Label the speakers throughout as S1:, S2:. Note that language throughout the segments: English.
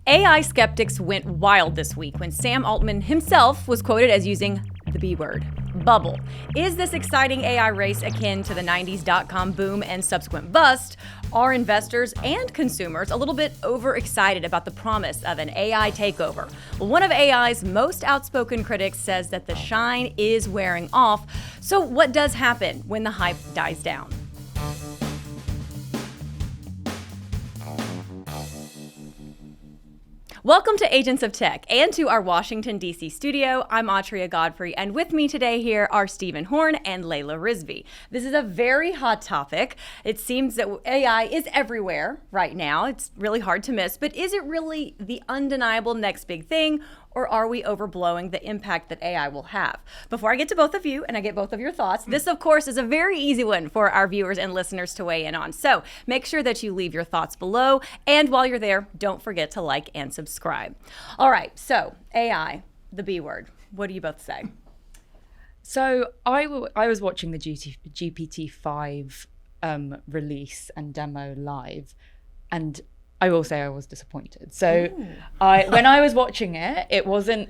S1: AI skeptics went wild this week when Sam Altman himself was quoted as using the B word, bubble. Is this exciting AI race akin to the 90s dot-com boom and subsequent bust? Are investors and consumers a little bit overexcited about the promise of an AI takeover? Well, one of AI's most outspoken critics says that the shine is wearing off. So what does happen when the hype dies down? Welcome to Agents of Tech and to our Washington, D.C. studio. I'm Atria Godfrey, and with me today here are Stephen Horn and Layla Rizvi. This is a very hot topic. It seems that AI is everywhere right now. It's really hard to miss, but is it really the undeniable next big thing? Or are we overblowing the impact that AI will have? Before I get to both of you and I get both of your thoughts, this, of course, is a very easy one for our viewers and listeners to weigh in on. So make sure that you leave your thoughts below. And while you're there, don't forget to like and subscribe. All right, so AI, the B word. What do you both say?
S2: So I was watching the GPT-5 release and demo live, and I will say I was disappointed. So when I was watching it, it wasn't,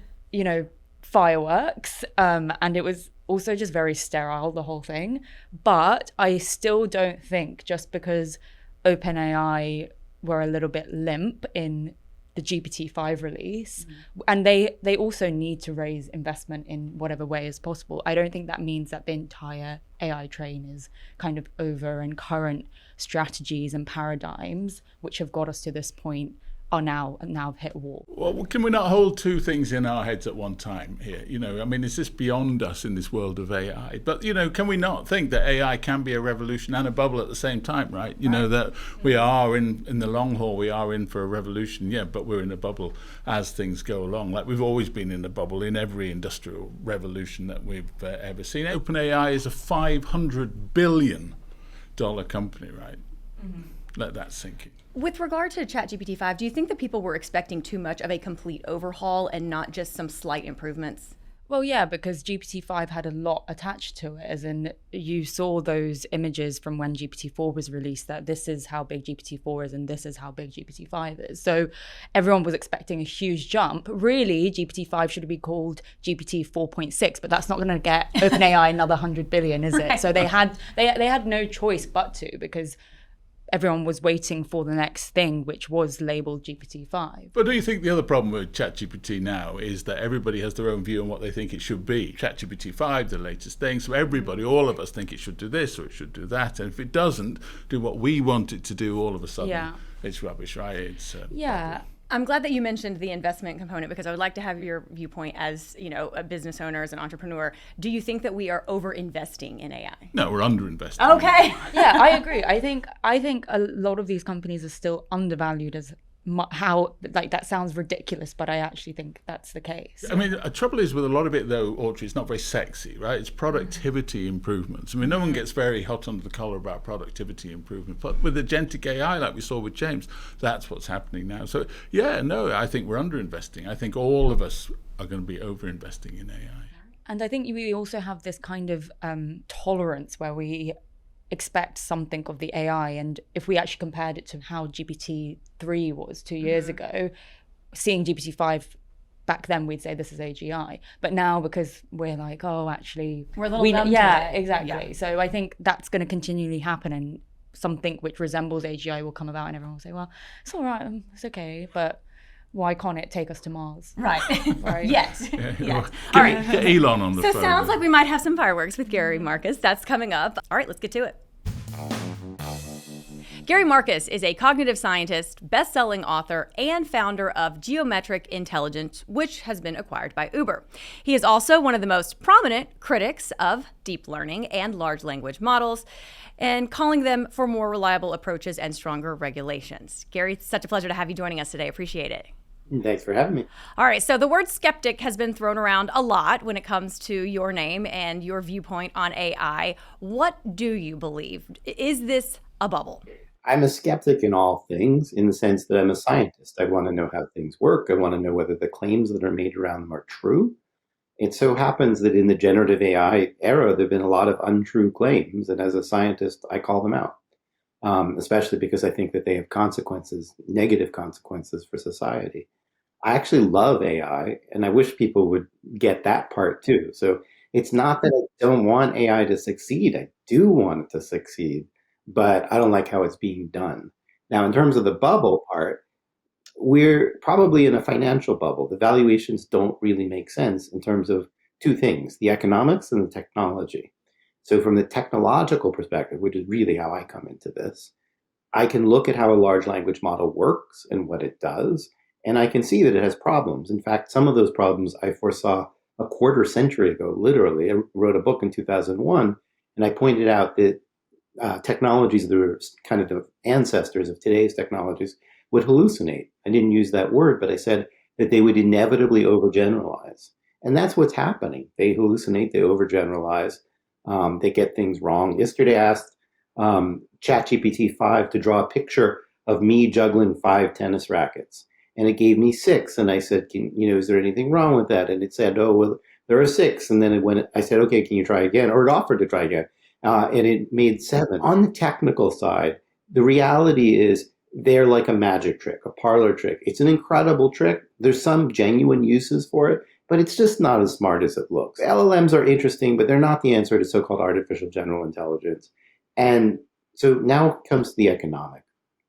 S2: fireworks, and it was also just very sterile, the whole thing. But I still don't think just because OpenAI were a little bit limp in the GPT-5 release, and they also need to raise investment in whatever way is possible. I don't think that means that the entire AI train is kind of over, and current strategies and paradigms which have got us to this point are now hit a wall.
S3: Well, can we not hold two things in our heads at one time here? Is this beyond us in this world of AI? But, can we not think that AI can be a revolution and a bubble at the same time, right? That we are in the long haul, we are in for a revolution, but we're in a bubble as things go along. Like we've always been in a bubble in every industrial revolution that we've ever seen. OpenAI is a $500 billion company, right? Let that sink in.
S1: With regard to ChatGPT-5, do you think that people were expecting too much of a complete overhaul and not just some slight improvements?
S2: Well, yeah, because GPT-5 had a lot attached to it, as in you saw those images from when GPT-4 was released, that this is how big GPT-4 is and this is how big GPT-5 is. So everyone was expecting a huge jump. Really, GPT-5 should be called GPT 4.6, but that's not going to get OpenAI another 100 billion, is it? Right. So they had no choice but to, because everyone was waiting for the next thing, which was labeled GPT-5.
S3: But do you think the other problem with ChatGPT now is that everybody has their own view on what they think it should be? ChatGPT-5, the latest thing, so everybody, all of us think it should do this or it should do that. And if it doesn't do what we want it to do, all of a sudden, it's rubbish, right? It's
S1: I'm glad that you mentioned the investment component, because I would like to have your viewpoint as, a business owner, as an entrepreneur. Do you think that we are over-investing in AI?
S3: No, we're under-investing.
S1: Okay.
S2: Yeah, I agree. I think a lot of these companies are still undervalued as how, that sounds ridiculous, but I actually think that's the case.
S3: I mean, the trouble is with a lot of it, though, Audrey, it's not very sexy, right? It's productivity improvements. I mean, no one gets very hot under the collar about productivity improvement. But with agentic AI, like we saw with James, that's what's happening now. So, I think we're underinvesting. I think all of us are going to be overinvesting in AI.
S2: And I think we also have this kind of tolerance where we expect something of the AI, and if we actually compared it to how GPT-3 was 2 years ago, seeing GPT-5 back then, we'd say this is AGI, but now because we're like, actually
S1: we're a little numb to it.
S2: Exactly. So I think that's going to continually happen, and something which resembles AGI will come about, and everyone will say, well, it's all right, it's okay, but why can't it take us to Mars?
S1: Right.
S2: Right.
S1: Yes.
S3: Well, all right. Get Elon on the phone.
S1: So it sounds like we might have some fireworks with Gary Marcus. That's coming up. All right, let's get to it. Gary Marcus is a cognitive scientist, best-selling author, and founder of Geometric Intelligence, which has been acquired by Uber. He is also one of the most prominent critics of deep learning and large language models, and calling them for more reliable approaches and stronger regulations. Gary, it's such a pleasure to have you joining us today. Appreciate it.
S4: Thanks for having me.
S1: All right, so the word skeptic has been thrown around a lot when it comes to your name and your viewpoint on AI. What do you believe? Is this a bubble?
S4: I'm a skeptic in all things, in the sense that I'm a scientist. I want to know how things work. I want to know whether the claims that are made around them are true. It so happens that in the generative AI era, there have been a lot of untrue claims, and as a scientist, I call them out. especially because I think that they have consequences, negative consequences for society. I actually love AI, and I wish people would get that part too. So it's not that I don't want AI to succeed. I do want it to succeed, but I don't like how it's being done. Now, in terms of the bubble part, we're probably in a financial bubble. The valuations don't really make sense in terms of two things, the economics and the technology. So from the technological perspective, which is really how I come into this, I can look at how a large language model works and what it does, and I can see that it has problems. In fact, some of those problems I foresaw a quarter century ago, literally. I wrote a book in 2001, and I pointed out that technologies that are kind of the ancestors of today's technologies would hallucinate. I didn't use that word, but I said that they would inevitably overgeneralize. And that's what's happening. They hallucinate, they overgeneralize, they get things wrong. Yesterday I asked GPT-5 to draw a picture of me juggling 5 tennis rackets. And it gave me 6. And I said, is there anything wrong with that? And it said, oh, well, there are 6. And then I said, okay, can you try again? Or it offered to try again. And it made 7. On the technical side, the reality is they're like a magic trick, a parlor trick. It's an incredible trick. There's some genuine uses for it, but it's just not as smart as it looks. LLMs are interesting, but they're not the answer to so-called artificial general intelligence. And so now comes the economic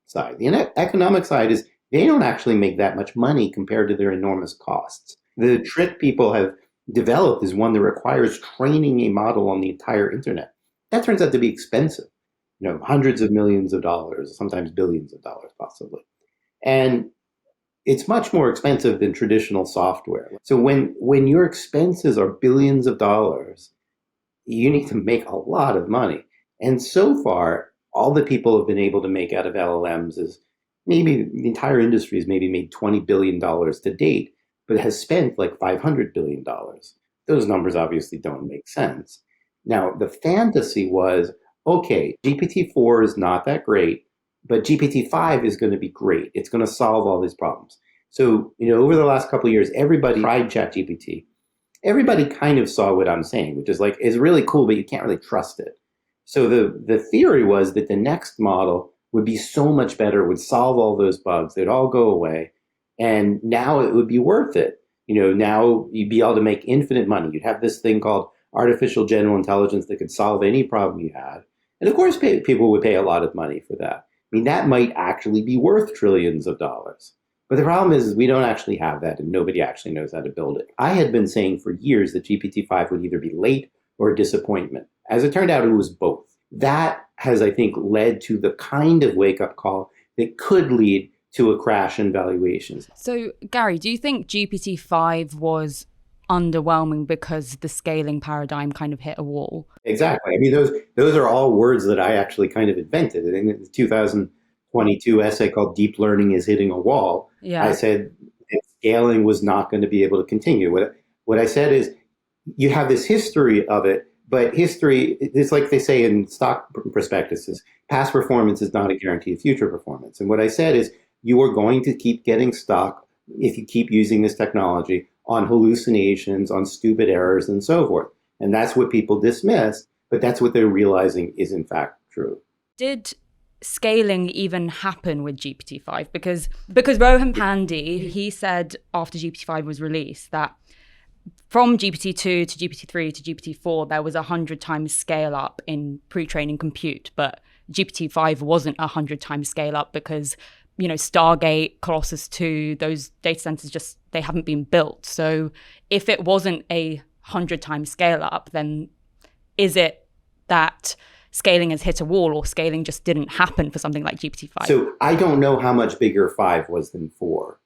S4: side. The economic side is they don't actually make that much money compared to their enormous costs. The trick people have developed is one that requires training a model on the entire internet. That turns out to be expensive, hundreds of millions of dollars, sometimes billions of dollars possibly. And it's much more expensive than traditional software. So when your expenses are billions of dollars, you need to make a lot of money. And so far, all that people have been able to make out of LLMs is maybe the entire industry has maybe made $20 billion to date, but it has spent like $500 billion. Those numbers obviously don't make sense. Now, the fantasy was, okay, GPT-4 is not that great, but GPT-5 is going to be great. It's going to solve all these problems. So, over the last couple of years, everybody tried ChatGPT. Everybody kind of saw what I'm saying, which is like, it's really cool, but you can't really trust it. So the theory was that the next model would be so much better, would solve all those bugs, they'd all go away, and now it would be worth it. Now you'd be able to make infinite money. You'd have this thing called artificial general intelligence that could solve any problem you had. And of course, people would pay a lot of money for that. I mean, that might actually be worth trillions of dollars. But the problem is we don't actually have that, and nobody actually knows how to build it. I had been saying for years that GPT-5 would either be late or a disappointment. As it turned out, it was both. That has, I think, led to the kind of wake-up call that could lead to a crash in valuations.
S2: So, Gary, do you think GPT-5 was underwhelming because the scaling paradigm kind of hit a wall?
S4: Exactly. I mean, those are all words that I actually kind of invented. In the 2022 essay called Deep Learning is Hitting a Wall, I said that scaling was not going to be able to continue. What I said is you have this history of it, but history, it's like they say in stock prospectuses, past performance is not a guarantee of future performance. And what I said is you are going to keep getting stuck if you keep using this technology on hallucinations, on stupid errors, and so forth. And that's what people dismiss, but that's what they're realizing is in fact true.
S2: Did scaling even happen with GPT-5? Because Rohan Pandey, he said after GPT-5 was released that from GPT-2 to GPT-3 to GPT-4, there was 100 times scale up in pre-training compute, but GPT-5 wasn't 100 times scale up because Stargate, Colossus 2, those data centers they haven't been built. So if it wasn't 100 times scale up, then is it that scaling has hit a wall or scaling just didn't happen for something like GPT-5?
S4: So I don't know how much bigger 5 was than 4,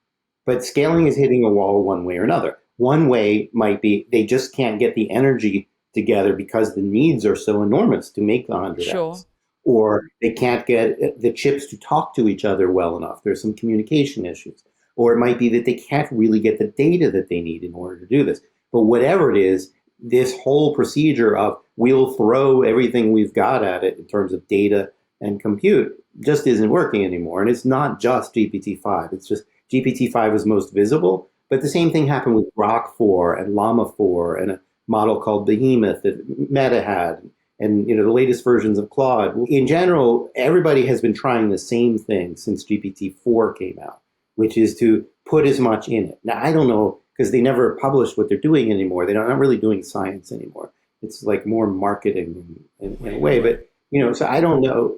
S4: but scaling is hitting a wall one way or another. One way might be they just can't get the energy together because the needs are so enormous to make the 100x.
S2: Sure.
S4: Or they can't get the chips to talk to each other well enough. There's some communication issues. Or it might be that they can't really get the data that they need in order to do this. But whatever it is, this whole procedure of we'll throw everything we've got at it in terms of data and compute just isn't working anymore. And it's not just GPT-5. It's just GPT-5 is most visible. But the same thing happened with Grok 4 and Llama 4 and a model called Behemoth that Meta had. and the latest versions of Claude. In general, everybody has been trying the same thing since GPT-4 came out, which is to put as much in it. Now, I don't know, because they never publish what they're doing anymore. They're not really doing science anymore. It's like more marketing in a way. But, so I don't know.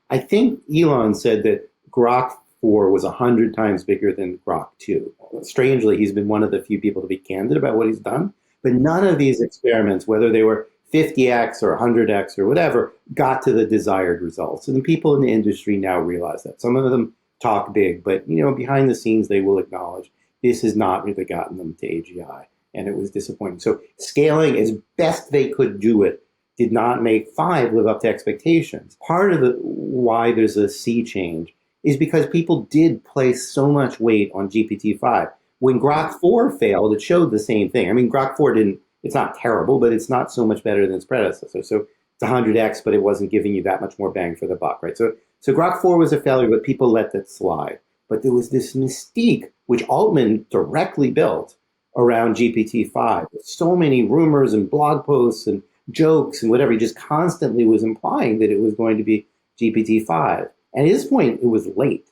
S4: I think Elon said that Grok 4 was 100 times bigger than Grok 2. Strangely, he's been one of the few people to be candid about what he's done. But none of these experiments, whether they were 50x or 100x or whatever, got to the desired results. And the people in the industry now realize that. Some of them talk big, but behind the scenes, they will acknowledge this has not really gotten them to AGI. And it was disappointing. So scaling as best they could do it did not make 5 live up to expectations. Part of why there's a sea change is because people did place so much weight on GPT-5. When Grok 4 failed, it showed the same thing. I mean, Grok 4 it's not terrible, but it's not so much better than its predecessor. So it's 100x, but it wasn't giving you that much more bang for the buck, right? So Grok 4 was a failure, but people let that slide. But there was this mystique, which Altman directly built around GPT-5. So many rumors and blog posts and jokes and whatever. He just constantly was implying that it was going to be GPT-5. And at this point, it was late.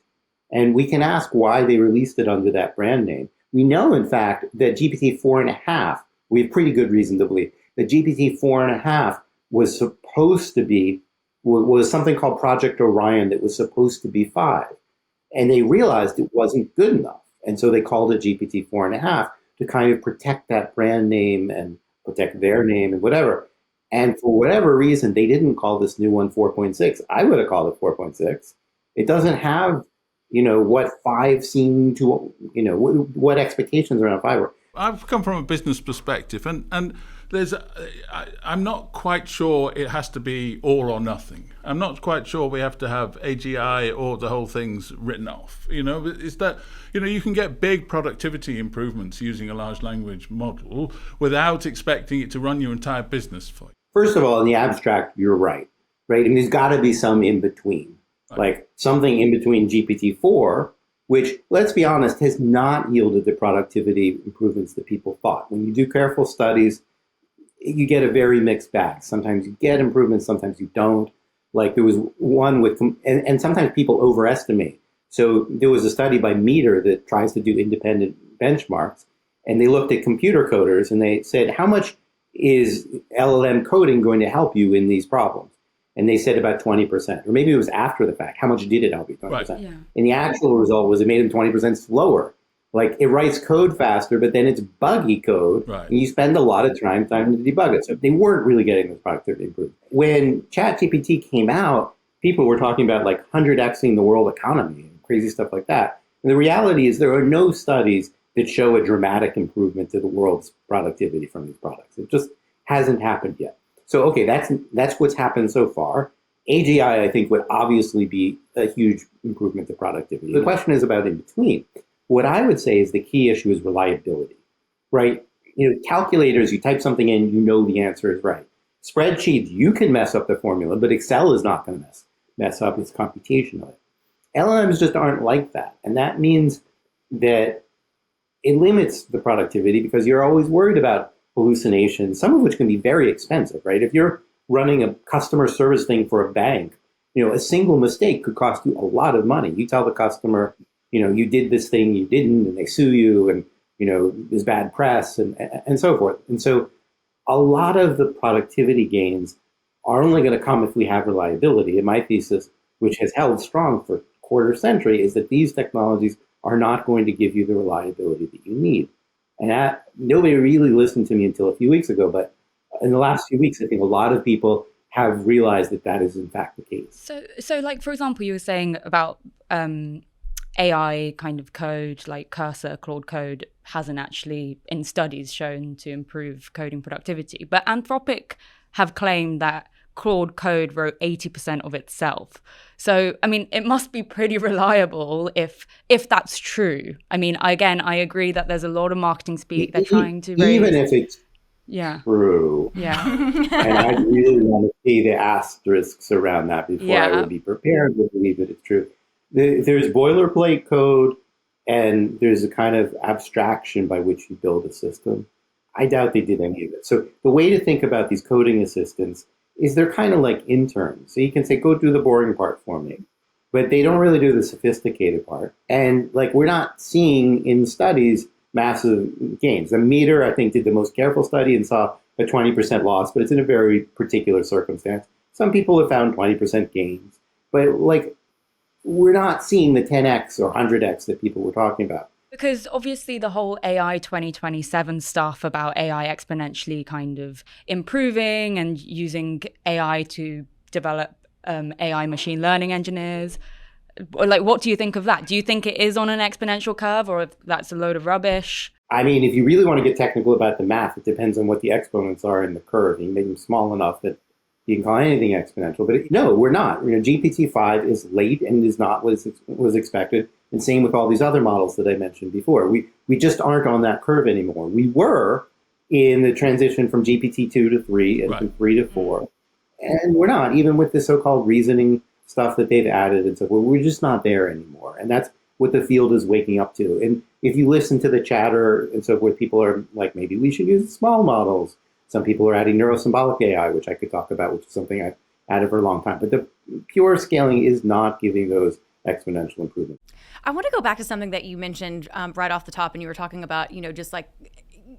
S4: And we can ask why they released it under that brand name. We know, in fact, that GPT-4.5, we have pretty good reason to believe, that GPT-4.5 was supposed to be, was something called Project Orion that was supposed to be 5. And they realized it wasn't good enough. And so they called it GPT-4.5 to kind of protect that brand name and protect their name and whatever. And for whatever reason, they didn't call this new one 4.6. I would have called it 4.6. It doesn't have, what 5 seemed to, what expectations around 5 were.
S3: I've come from a business perspective, and I'm not quite sure it has to be all or nothing. I'm not quite sure we have to have AGI or the whole thing's written off. Is that, you can get big productivity improvements using a large language model without expecting it to run your entire business for you.
S4: First of all, in the abstract, you're right? And there's got to be some in between, like something in between GPT-4, which, let's be honest, has not yielded the productivity improvements that people thought. When you do careful studies, you get a very mixed bag. Sometimes you get improvements, sometimes you don't. Like there was one with, and sometimes people overestimate. So there was a study by Meter that tries to do independent benchmarks, and they looked at computer coders and they said, how much is LLM coding going to help you in these problems? And they said about 20%, or maybe it was after the fact. How much did it help you? 20%. Right. Yeah. And the actual result was it made them 20% slower. Like it writes code faster, but then it's buggy code, right. And you spend a lot of time to debug it. So they weren't really getting this productivity improvement. When ChatGPT came out, people were talking about like 100xing the world economy and crazy stuff like that. And the reality is there are no studies that show a dramatic improvement to the world's productivity from these products. It just hasn't happened yet. So, okay, that's what's happened so far. AGI, I think, would obviously be a huge improvement to productivity. The question is about in between. What I would say is the key issue is reliability, right? Calculators, you type something in, the answer is right. Spreadsheets, you can mess up the formula, but Excel is not going to mess up its computation of it. LLMs just aren't like that. And that means that it limits the productivity because you're always worried about hallucinations, some of which can be very expensive, right? If you're running a customer service thing for a bank, a single mistake could cost you a lot of money. You tell the customer, you did this thing, you didn't, and they sue you, and, there's bad press and so forth. And so a lot of the productivity gains are only going to come if we have reliability. And my thesis, which has held strong for a quarter century, is that these technologies are not going to give you the reliability that you need. And nobody really listened to me until a few weeks ago, but in the last few weeks, I think a lot of people have realized that that is in fact the case.
S2: So like, for example, you were saying about AI kind of code, like Cursor, Claude Code, hasn't actually in studies shown to improve coding productivity. But Anthropic have claimed that Claude Code wrote 80% of itself. So, I mean, it must be pretty reliable if that's true. I mean, again, I agree that there's a lot of marketing speak they're trying to raise.
S4: Even if it's true.
S2: Yeah.
S4: And I really want to see the asterisks around that before I would be prepared to believe that it's true. There's boilerplate code, and there's a kind of abstraction by which you build a system. I doubt they did any of it. So the way to think about these coding assistants is they're kind of like interns. So you can say, go do the boring part for me. But they don't really do the sophisticated part. And like we're not seeing in studies massive gains. The Meter, I think, did the most careful study and saw a 20% loss, but it's in a very particular circumstance. Some people have found 20% gains. But like we're not seeing the 10x or 100x that people were talking about.
S2: Because obviously the whole AI 2027 stuff about AI exponentially kind of improving and using AI to develop AI machine learning engineers. Like, what do you think of that? Do you think it is on an exponential curve, or if that's a load of rubbish?
S4: I mean, if you really want to get technical about the math, it depends on what the exponents are in the curve. You can make them small enough that you can call anything exponential. But no, we're not. GPT-5 is late and is not what was expected. And same with all these other models that I mentioned before. We just aren't on that curve anymore. We were in the transition from GPT-2 to 3 and from 3 to 4. And we're not, even with the so-called reasoning stuff that they've added and so forth. We're just not there anymore. And that's what the field is waking up to. And if you listen to the chatter and so forth, people are like, maybe we should use small models. Some people are adding Neuro-symbolic AI, which I could talk about, which is something I've added for a long time. But the pure scaling is not giving those exponential improvements.
S1: I want to go back to something that you mentioned right off the top, and you were talking about, just like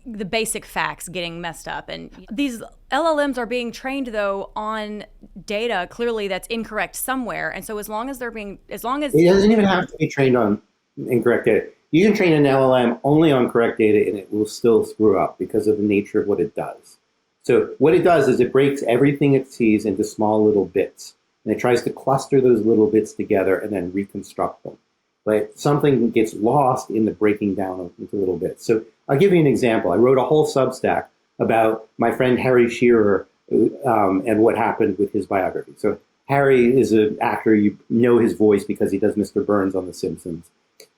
S1: the basic facts getting messed up. And these LLMs are being trained, though, on data clearly that's incorrect somewhere. And so as long as it
S4: doesn't even have to be trained on incorrect data. You can train an LLM only on correct data and it will still screw up because of the nature of what it does. So what it does is it breaks everything it sees into small little bits. And it tries to cluster those little bits together and then reconstruct them. But something gets lost in the breaking down into little bits. So I'll give you an example. I wrote a whole Substack about my friend Harry Shearer and what happened with his biography. So Harry is an actor. You know his voice because he does Mr. Burns on The Simpsons.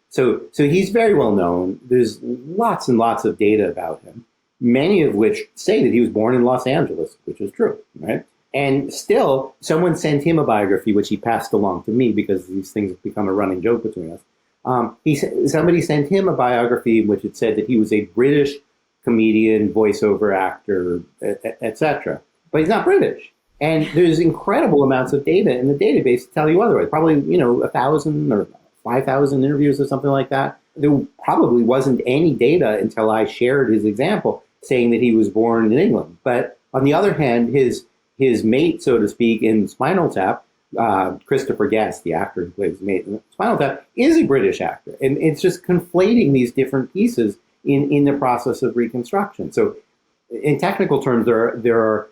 S4: So he's very well known. There's lots and lots of data about him, many of which say that he was born in Los Angeles, which is true, right? And still, someone sent him a biography, which he passed along to me because these things have become a running joke between us. Somebody sent him a biography in which it said that he was a British comedian, voiceover actor, etc. But he's not British. And there's incredible amounts of data in the database to tell you otherwise. Probably, 1,000 or 5,000 interviews or something like that. There probably wasn't any data until I shared his example saying that he was born in England. But on the other hand, his mate, so to speak, in Spinal Tap, Christopher Guest, the actor who plays his mate in Spinal Tap, is a British actor. And it's just conflating these different pieces in the process of reconstruction. So in technical terms, there are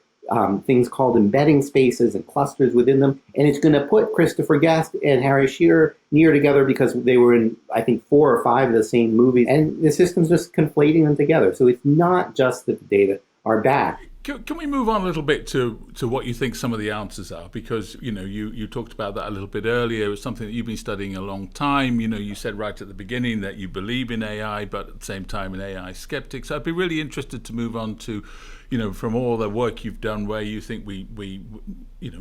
S4: things called embedding spaces and clusters within them. And it's going to put Christopher Guest and Harry Shearer near together because they were in, I think, 4 or 5 of the same movies. And the system's just conflating them together. So it's not just that the data are bad.
S3: Can we move on a little bit to what you think some of the answers are? Because, you talked about that a little bit earlier. It was something that you've been studying a long time. You said right at the beginning that you believe in AI, but at the same time an AI skeptic. So I'd be really interested to move on to, from all the work you've done, where you think we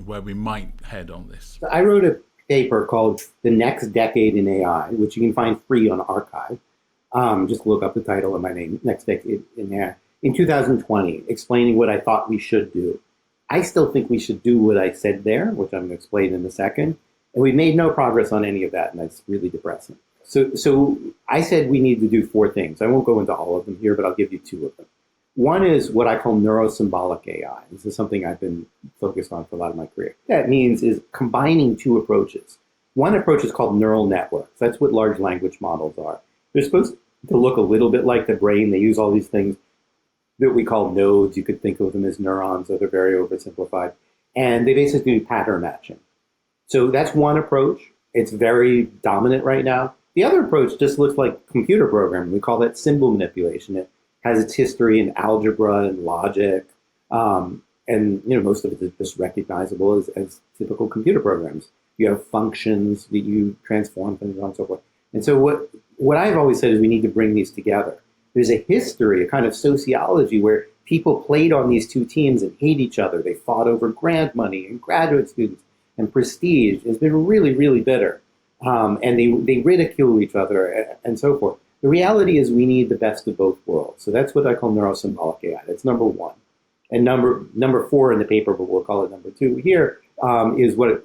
S3: where we might head on this.
S4: I wrote a paper called The Next Decade in AI, which you can find free on Archive. Just look up the title of my name, Next Decade in AI. In 2020, explaining what I thought we should do. I still think we should do what I said there, which I'm going to explain in a second. And we've made no progress on any of that, and that's really depressing. So I said we need to do 4 things. I won't go into all of them here, but I'll give you 2 of them. One is what I call neuro-symbolic AI. This is something I've been focused on for a lot of my career. What that means is combining 2 approaches. One approach is called neural networks. That's what large language models are. They're supposed to look a little bit like the brain. They use all these things that we call nodes. You could think of them as neurons, so they're very oversimplified. And they basically do pattern matching. So that's one approach. It's very dominant right now. The other approach just looks like computer programming. We call that symbol manipulation. It has its history in algebra and logic. And most of it is just recognizable as typical computer programs. You have functions that you transform things and so forth. And so what I've always said is we need to bring these together. There's a history, a kind of sociology where people played on these 2 teams and hate each other. They fought over grant money and graduate students and prestige. It's been really, really bitter. And they ridicule each other and so forth. The reality is we need the best of both worlds. So that's what I call neuro-symbolic AI. That's number 1. And number 4 in the paper, but we'll call it number 2 here, is what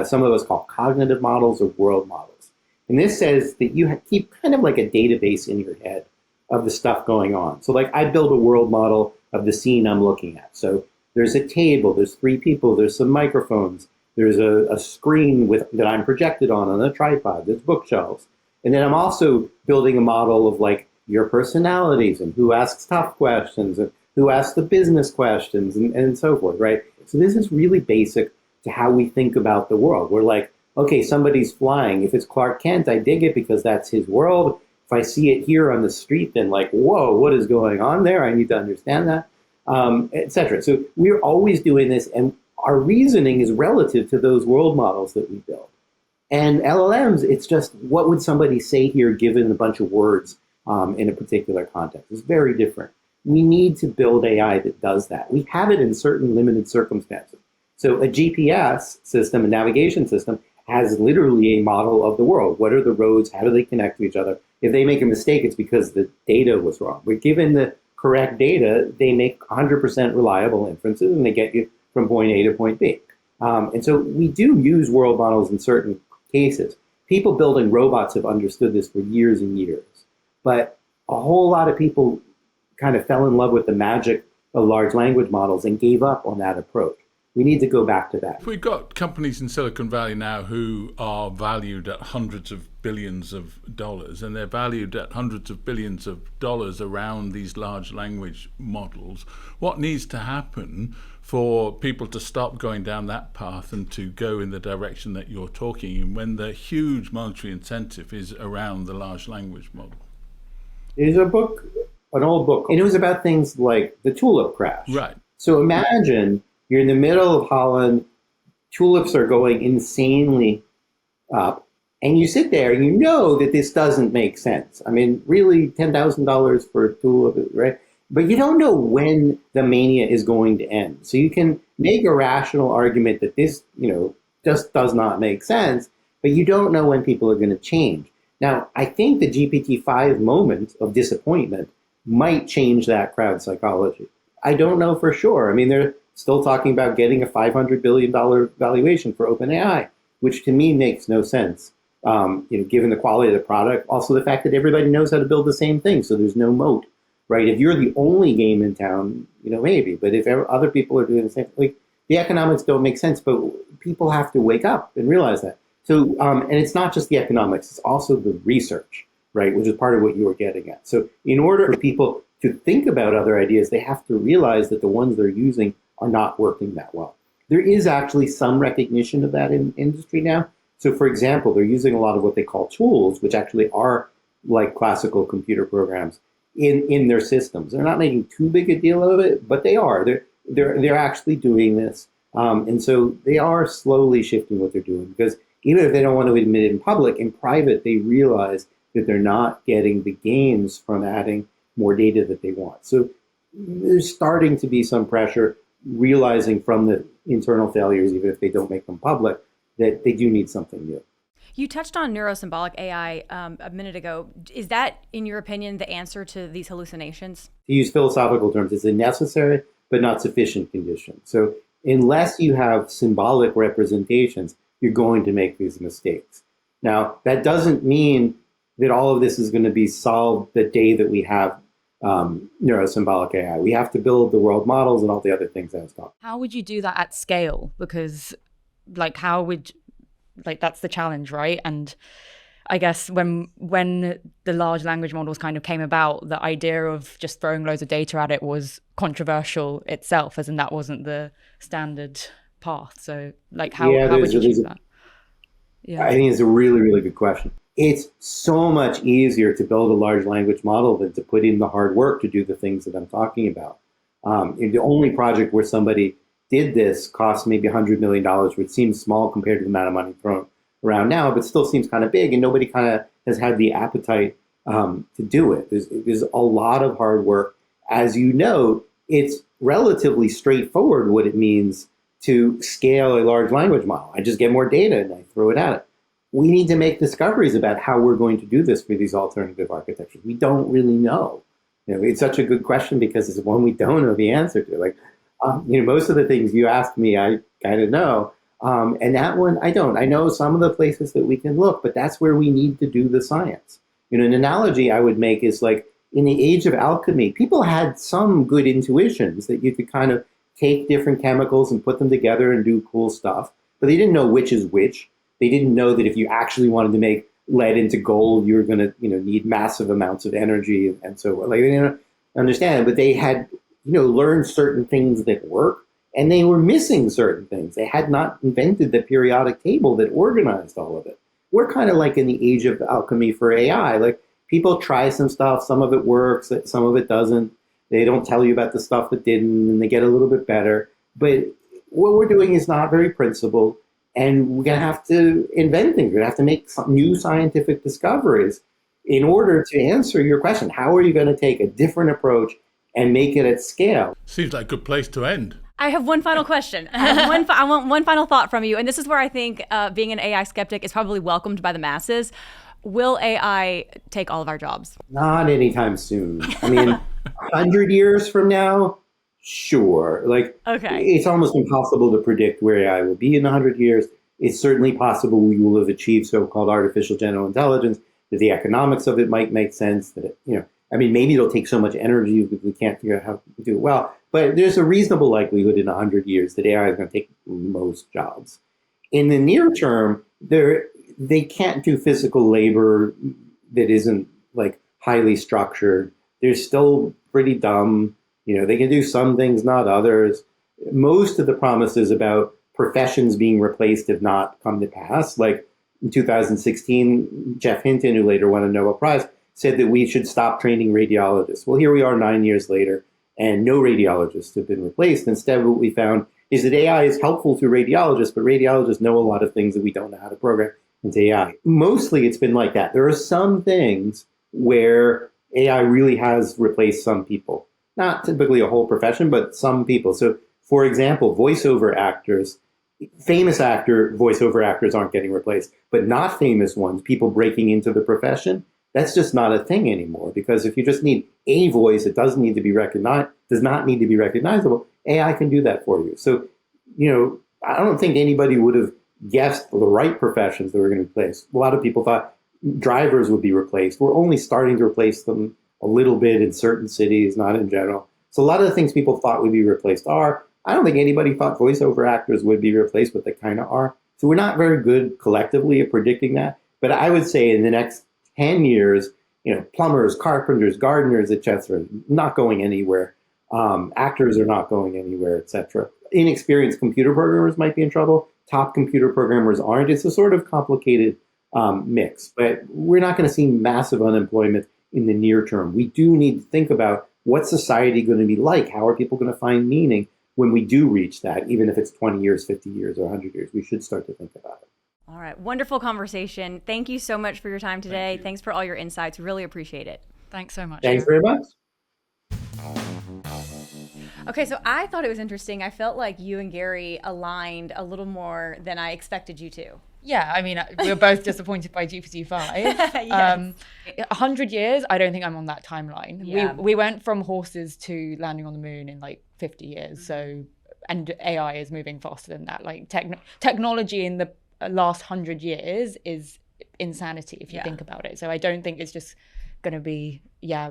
S4: some of us call cognitive models or world models. And this says that you keep kind of like a database in your head of the stuff going on. So like I build a world model of the scene I'm looking at. So there's a table, there's 3 people, there's some microphones, there's a screen that I'm projected on a tripod, there's bookshelves. And then I'm also building a model of like your personalities and who asks tough questions and who asks the business questions and so forth, right? So this is really basic to how we think about the world. We're like, okay, somebody's flying. If it's Clark Kent, I dig it because that's his world. If I see it here on the street, then like, whoa, what is going on there? I need to understand that, etc. So we're always doing this, and our reasoning is relative to those world models that we build. And LLMs, it's just, what would somebody say here given a bunch of words in a particular context? It's very different. We need to build AI that does that. We have it in certain limited circumstances. So a GPS system, a navigation system, has literally a model of the world. What are the roads? How do they connect to each other? If they make a mistake, it's because the data was wrong. But given the correct data, they make 100% reliable inferences, and they get you from point A to point B. And so we do use world models in certain cases. People building robots have understood this for years and years. But a whole lot of people kind of fell in love with the magic of large language models and gave up on that approach. We need to go back to that.
S3: We've got companies in Silicon Valley now who are valued at hundreds of billions of dollars, and they're valued at hundreds of billions of dollars around these large language models. What needs to happen for people to stop going down that path and to go in the direction that you're talking in when the huge monetary incentive is around the large language model?
S4: There's a book, an old book, and it was about things like the tulip crash.
S3: Right.
S4: So imagine you're in the middle of Holland, tulips are going insanely up, and you sit there and you know that this doesn't make sense. I mean, really, $10,000 for a tulip, right? But you don't know when the mania is going to end. So you can make a rational argument that this, just does not make sense, but you don't know when people are going to change. Now, I think the GPT-5 moment of disappointment might change that crowd psychology. I don't know for sure. I mean, they're still talking about getting a $500 billion valuation for OpenAI, which to me makes no sense, given the quality of the product. Also, the fact that everybody knows how to build the same thing, so there's no moat, right? If you're the only game in town, maybe. But if other people are doing the same, like the economics don't make sense, but people have to wake up and realize that. So, and it's not just the economics, it's also the research, right, which is part of what you were getting at. So in order for people to think about other ideas, they have to realize that the ones they're using are not working that well. There is actually some recognition of that in industry now. So for example, they're using a lot of what they call tools, which actually are like classical computer programs in their systems. They're not making too big a deal of it, but they are. They're actually doing this. And so they are slowly shifting what they're doing, because even if they don't want to admit it in public, in private, they realize that they're not getting the gains from adding more data that they want. So there's starting to be some pressure, realizing from the internal failures, even if they don't make them public, that they do need something new.
S1: You touched on neuro-symbolic AI a minute ago. Is that, in your opinion, the answer to these hallucinations?
S4: To use philosophical terms, it's a necessary but not sufficient condition. So unless you have symbolic representations, you're going to make these mistakes. Now, that doesn't mean that all of this is going to be solved the day that we have neuro-symbolic AI. We have to build the world models and all the other things I was talking about.
S2: How would you do that at scale? Because that's the challenge, right? And I guess when the large language models kind of came about, the idea of just throwing loads of data at it was controversial itself, as in that wasn't the standard path. So how would you choose that?
S4: Yeah. I think it's a really, really good question. It's so much easier to build a large language model than to put in the hard work to do the things that I'm talking about. The only project where somebody did this cost maybe $100 million, which seems small compared to the amount of money thrown around now, but still seems kind of big, and nobody kind of has had the appetite to do it. There's a lot of hard work. As you know, it's relatively straightforward what it means to scale a large language model. I just get more data and I throw it at it. We need to make discoveries about how we're going to do this for these alternative architectures. We don't really know. It's such a good question because it's one we don't know the answer to. Most of the things you asked me, I kind of know. And that one, I don't. I know some of the places that we can look, but that's where we need to do the science. An analogy I would make is like in the age of alchemy, people had some good intuitions that you could kind of take different chemicals and put them together and do cool stuff, but they didn't know which is which. They didn't know that if you actually wanted to make lead into gold, you were going to, need massive amounts of energy, and so like they didn't understand it. But they had, learned certain things that work, and they were missing certain things. They had not invented the periodic table that organized all of it. We're kind of like in the age of alchemy for AI. Like people try some stuff, some of it works, some of it doesn't. They don't tell you about the stuff that didn't, and they get a little bit better. But what we're doing is not very principled, and we're going to have to invent things. We're going to have to make some new scientific discoveries in order to answer your question. How are you going to take a different approach and make it at scale?
S3: Seems like a good place to end.
S1: I have one final question. I want one final thought from you. And this is where I think being an AI skeptic is probably welcomed by the masses. Will AI take all of our jobs?
S4: Not anytime soon. I mean, 100 years from now, sure. Like,
S1: okay.
S4: It's almost impossible to predict where AI will be in 100 years. It's certainly possible we will have achieved so-called artificial general intelligence, that the economics of it might make sense, that it, maybe it'll take so much energy we can't figure out how to do it well. But there's a reasonable likelihood in 100 years that AI is going to take most jobs. In the near term, they can't do physical labor that isn't like highly structured. They're still pretty dumb. They can do some things, not others. Most of the promises about professions being replaced have not come to pass. Like in 2016, Jeff Hinton, who later won a Nobel Prize, said that we should stop training radiologists. Well, here we are 9 years later, and no radiologists have been replaced. Instead, what we found is that AI is helpful to radiologists, but radiologists know a lot of things that we don't know how to program into AI. Mostly it's been like that. There are some things where AI really has replaced some people. Not typically a whole profession, but some people. So, for example, voiceover actors, famous voiceover actors aren't getting replaced, but not famous ones, people breaking into the profession, that's just not a thing anymore. Because if you just need a voice, it does not need to be recognizable, AI can do that for you. So, I don't think anybody would have guessed the right professions that were going to be replaced. A lot of people thought drivers would be replaced. We're only starting to replace them a little bit in certain cities, not in general. So a lot of the things people thought would be replaced are. I don't think anybody thought voiceover actors would be replaced, but they kind of are. So we're not very good collectively at predicting that. But I would say in the next 10 years, plumbers, carpenters, gardeners, etc., not going anywhere. Actors are not going anywhere, etc. Inexperienced computer programmers might be in trouble. Top computer programmers aren't. It's a sort of complicated mix. But we're not going to see massive unemployment in the near term. We do need to think about what's society going to be like? How are people going to find meaning when we do reach that, even if it's 20 years, 50 years, or 100 years? We should start to think about it.
S1: All right. Wonderful conversation. Thank you so much for your time today. Thanks for all your insights. Really appreciate it.
S2: Thanks so much.
S4: Thanks very much.
S1: Okay, so I thought it was interesting. I felt like you and Gary aligned a little more than I expected you to.
S2: Yeah, I mean, we were both disappointed by GPT-5.
S1: Yes.
S2: 100 years, I don't think I'm on that timeline.
S1: Yeah.
S2: We went from horses to landing on the moon in like 50 years. So, and AI is moving faster than that. Like technology in the last 100 years is insanity if you think about it. So I don't think it's just going to be,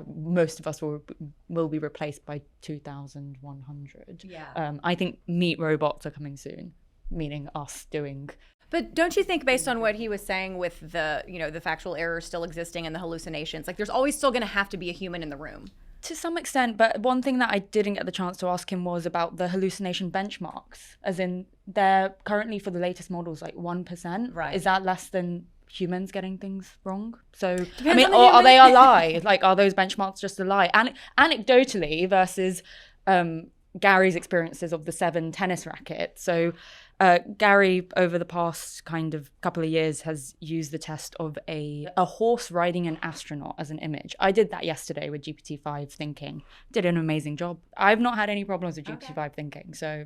S2: most of us will be replaced by 2100.
S1: Yeah.
S2: I think meat robots are coming soon, meaning us doing.
S1: But don't you think, based on what he was saying with the, the factual errors still existing and the hallucinations, like there's always still going to have to be a human in the room?
S2: To some extent, but one thing that I didn't get the chance to ask him was about the hallucination benchmarks, as in they're currently for the latest models like 1%.
S1: Right.
S2: Is that less than humans getting things wrong? So,
S1: Depends
S2: I mean,
S1: on the
S2: or are
S1: human.
S2: they a lie? Like, are those benchmarks just a lie? And anecdotally versus Gary's experiences of the 7 tennis rackets. So Gary, over the past kind of couple of years, has used the test of a horse riding an astronaut as an image. I did that yesterday with GPT-5 thinking. Did an amazing job. I've not had any problems with GPT-5 thinking, so...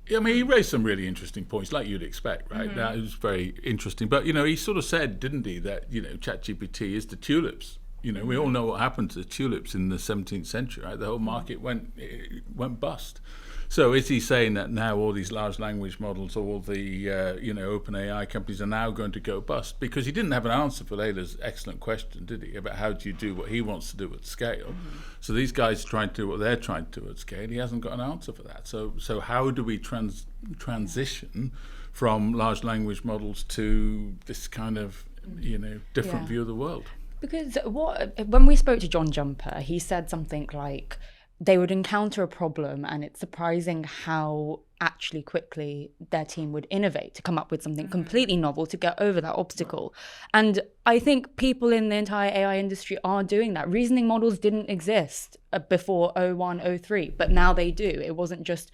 S3: Yeah, I mean, he raised some really interesting points, like you'd expect, right?
S1: Mm-hmm.
S3: That was very interesting. But, he sort of said, didn't he, that, ChatGPT is the tulips. We all know what happened to the tulips in the 17th century, right? The whole market went bust. So is he saying that now all these large language models, all the OpenAI companies are now going to go bust? Because he didn't have an answer for Layla's excellent question, did he? About how do you do what he wants to do at scale? Mm-hmm. So these guys are trying to do what they're trying to do at scale. He hasn't got an answer for that. So how do we transition from large language models to this kind of different view of the world?
S2: Because when we spoke to John Jumper, he said something like they would encounter a problem and it's surprising how actually quickly their team would innovate to come up with something completely novel to get over that obstacle. And I think people in the entire AI industry are doing that. Reasoning models didn't exist before 01, 03, but now they do. It wasn't just,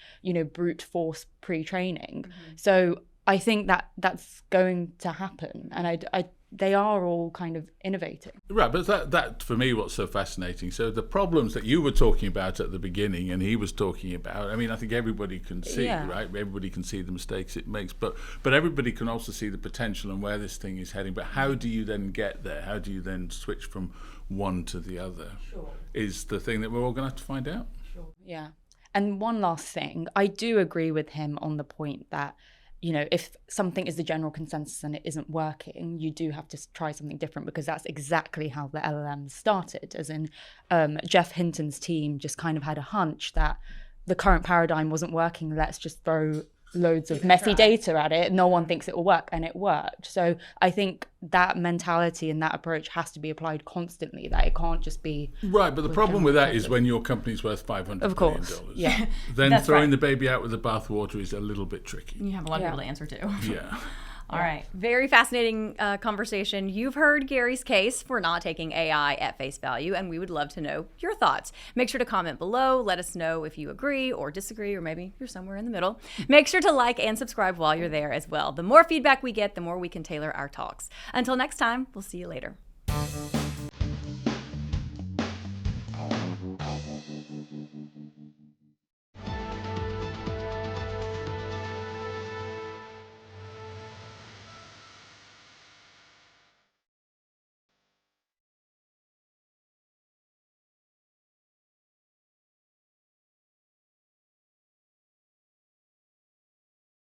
S2: brute force pre-training. So I think that's going to happen. And they are all kind of innovating.
S3: Right, but that for me, what's so fascinating. So the problems that you were talking about at the beginning and he was talking about, I mean, I think everybody can see, right? Everybody can see the mistakes it makes, but everybody can also see the potential and where this thing is heading. But how do you then get there? How do you then switch from one to the other? Sure. Is the thing that we're all going to have to find out.
S2: Sure. Yeah. And one last thing, I do agree with him on the point that if something is the general consensus and it isn't working, you do have to try something different, because that's exactly how the LLMs started. As in, Jeff Hinton's team just kind of had a hunch that the current paradigm wasn't working. Let's just throw loads of messy data at it. No one thinks it will work, and it worked. So I think that mentality and that approach has to be applied constantly, that it can't just be
S3: right. But the problem with that is when your company's worth $500 billion,
S2: yeah,
S3: then throwing the baby out with the bathwater is a little bit tricky.
S1: You have a lot of people to answer to.
S3: Yeah.
S1: All right. Very fascinating conversation. You've heard Gary's case for not taking AI at face value, and we would love to know your thoughts. Make sure to comment below. Let us know if you agree or disagree, or maybe you're somewhere in the middle. Make sure to like and subscribe while you're there as well. The more feedback we get, the more we can tailor our talks. Until next time, we'll see you later.